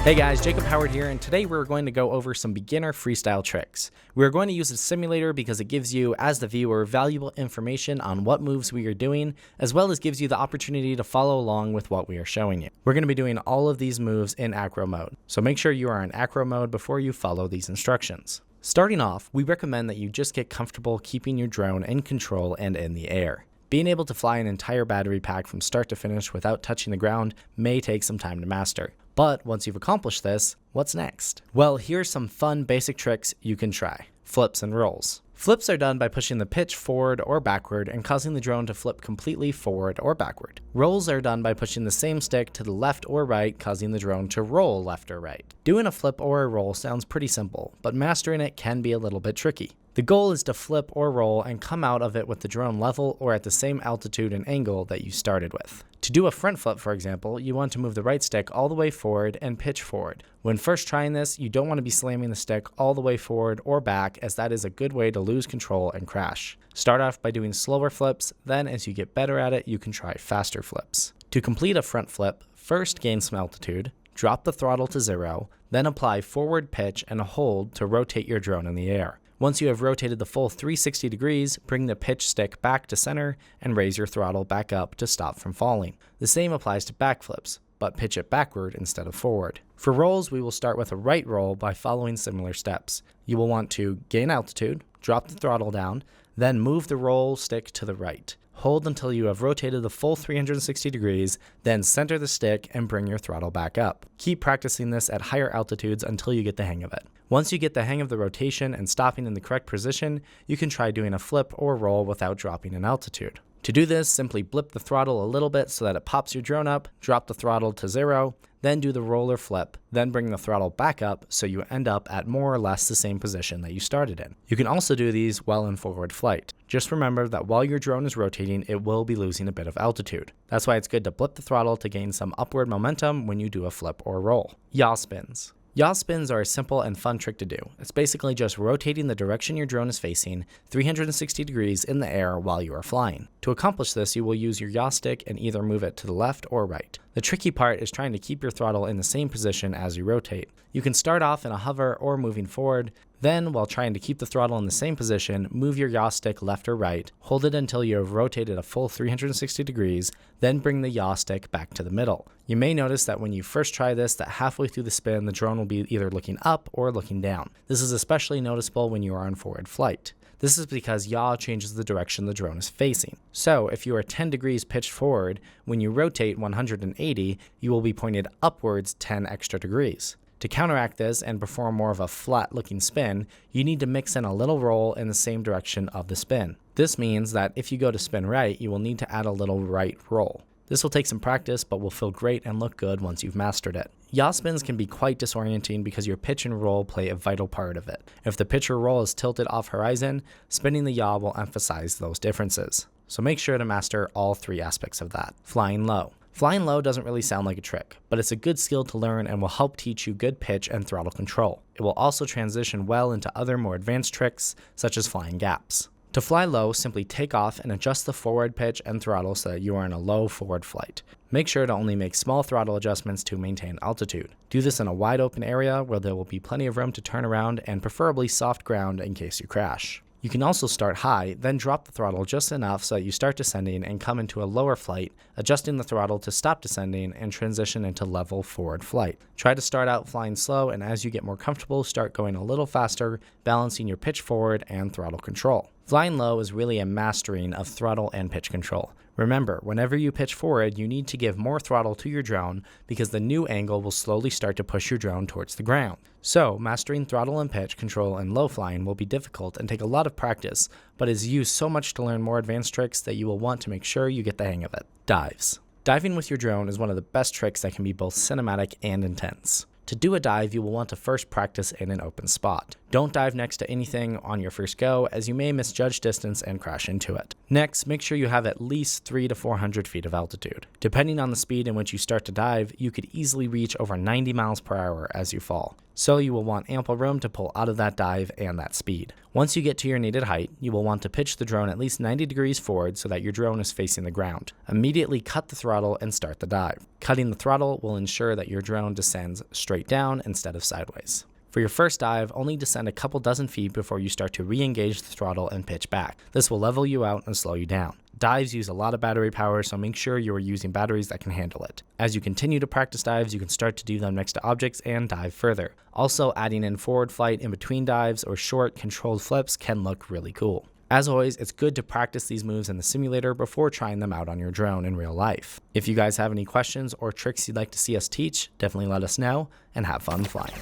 Hey guys, Jacob Howard here, and today we're going to go over some beginner freestyle tricks. We're going to use a simulator because it gives you, as the viewer, valuable information on what moves we are doing, as well as gives you the opportunity to follow along with what we are showing you. We're going to be doing all of these moves in acro mode, so make sure you are in acro mode before you follow these instructions. Starting off, we recommend that you just get comfortable keeping your drone in control and in the air. Being able to fly an entire battery pack from start to finish without touching the ground may take some time to master. But once you've accomplished this, what's next? Well, here's some fun basic tricks you can try. Flips and rolls. Flips are done by pushing the pitch forward or backward and causing the drone to flip completely forward or backward. Rolls are done by pushing the same stick to the left or right, causing the drone to roll left or right. Doing a flip or a roll sounds pretty simple, but mastering it can be a little bit tricky. The goal is to flip or roll and come out of it with the drone level or at the same altitude and angle that you started with. To do a front flip, for example, you want to move the right stick all the way forward and pitch forward. When first trying this, you don't want to be slamming the stick all the way forward or back, as that is a good way to lose control and crash. Start off by doing slower flips, then as you get better at it, you can try faster flips. To complete a front flip, first gain some altitude, drop the throttle to 0, then apply forward pitch and hold to rotate your drone in the air. Once you have rotated the full 360 degrees, bring the pitch stick back to center and raise your throttle back up to stop from falling. The same applies to backflips, but pitch it backward instead of forward. For rolls, we will start with a right roll by following similar steps. You will want to gain altitude, drop the throttle down, then move the roll stick to the right. Hold until you have rotated the full 360 degrees, then center the stick and bring your throttle back up. Keep practicing this at higher altitudes until you get the hang of it. Once you get the hang of the rotation and stopping in the correct position, you can try doing a flip or roll without dropping in altitude. To do this, simply blip the throttle a little bit so that it pops your drone up, drop the throttle to 0, then do the roll or flip, then bring the throttle back up so you end up at more or less the same position that you started in. You can also do these while in forward flight. Just remember that while your drone is rotating, it will be losing a bit of altitude. That's why it's good to blip the throttle to gain some upward momentum when you do a flip or roll. Yaw spins. Yaw spins are a simple and fun trick to do. It's basically just rotating the direction your drone is facing 360 degrees in the air while you are flying. To accomplish this, you will use your yaw stick and either move it to the left or right. The tricky part is trying to keep your throttle in the same position as you rotate. You can start off in a hover or moving forward, then, while trying to keep the throttle in the same position, move your yaw stick left or right, hold it until you have rotated a full 360 degrees, then bring the yaw stick back to the middle. You may notice that when you first try this, that halfway through the spin, the drone will be either looking up or looking down. This is especially noticeable when you are on forward flight. This is because yaw changes the direction the drone is facing. So, if you are 10 degrees pitched forward, when you rotate 180, you will be pointed upwards 10 extra degrees. To counteract this and perform more of a flat-looking spin, you need to mix in a little roll in the same direction of the spin. This means that if you go to spin right, you will need to add a little right roll. This will take some practice, but will feel great and look good once you've mastered it. Yaw spins can be quite disorienting because your pitch and roll play a vital part of it. If the pitch or roll is tilted off horizon, spinning the yaw will emphasize those differences. So make sure to master all three aspects of that. Flying low. Flying low doesn't really sound like a trick, but it's a good skill to learn and will help teach you good pitch and throttle control. It will also transition well into other more advanced tricks, such as flying gaps. To fly low, simply take off and adjust the forward pitch and throttle so that you are in a low forward flight. Make sure to only make small throttle adjustments to maintain altitude. Do this in a wide open area where there will be plenty of room to turn around and preferably soft ground in case you crash. You can also start high, then drop the throttle just enough so that you start descending and come into a lower flight, adjusting the throttle to stop descending and transition into level forward flight. Try to start out flying slow, and as you get more comfortable, start going a little faster, balancing your pitch forward and throttle control. Flying low is really a mastering of throttle and pitch control. Remember, whenever you pitch forward, you need to give more throttle to your drone because the new angle will slowly start to push your drone towards the ground. So, mastering throttle and pitch control in low flying will be difficult and take a lot of practice, but is used so much to learn more advanced tricks that you will want to make sure you get the hang of it. Dives. Diving with your drone is one of the best tricks that can be both cinematic and intense. To do a dive, you will want to first practice in an open spot. Don't dive next to anything on your first go, as you may misjudge distance and crash into it. Next, make sure you have at least 300 to 400 feet of altitude. Depending on the speed in which you start to dive, you could easily reach over 90 miles per hour as you fall. So you will want ample room to pull out of that dive and that speed. Once you get to your needed height, you will want to pitch the drone at least 90 degrees forward so that your drone is facing the ground. Immediately cut the throttle and start the dive. Cutting the throttle will ensure that your drone descends straight down instead of sideways. For your first dive, only descend a couple dozen feet before you start to re-engage the throttle and pitch back. This will level you out and slow you down. Dives use a lot of battery power, so make sure you are using batteries that can handle it. As you continue to practice dives, you can start to do them next to objects and dive further. Also, adding in forward flight in between dives or short, controlled flips can look really cool. As always, it's good to practice these moves in the simulator before trying them out on your drone in real life. If you guys have any questions or tricks you'd like to see us teach, definitely let us know, and have fun flying.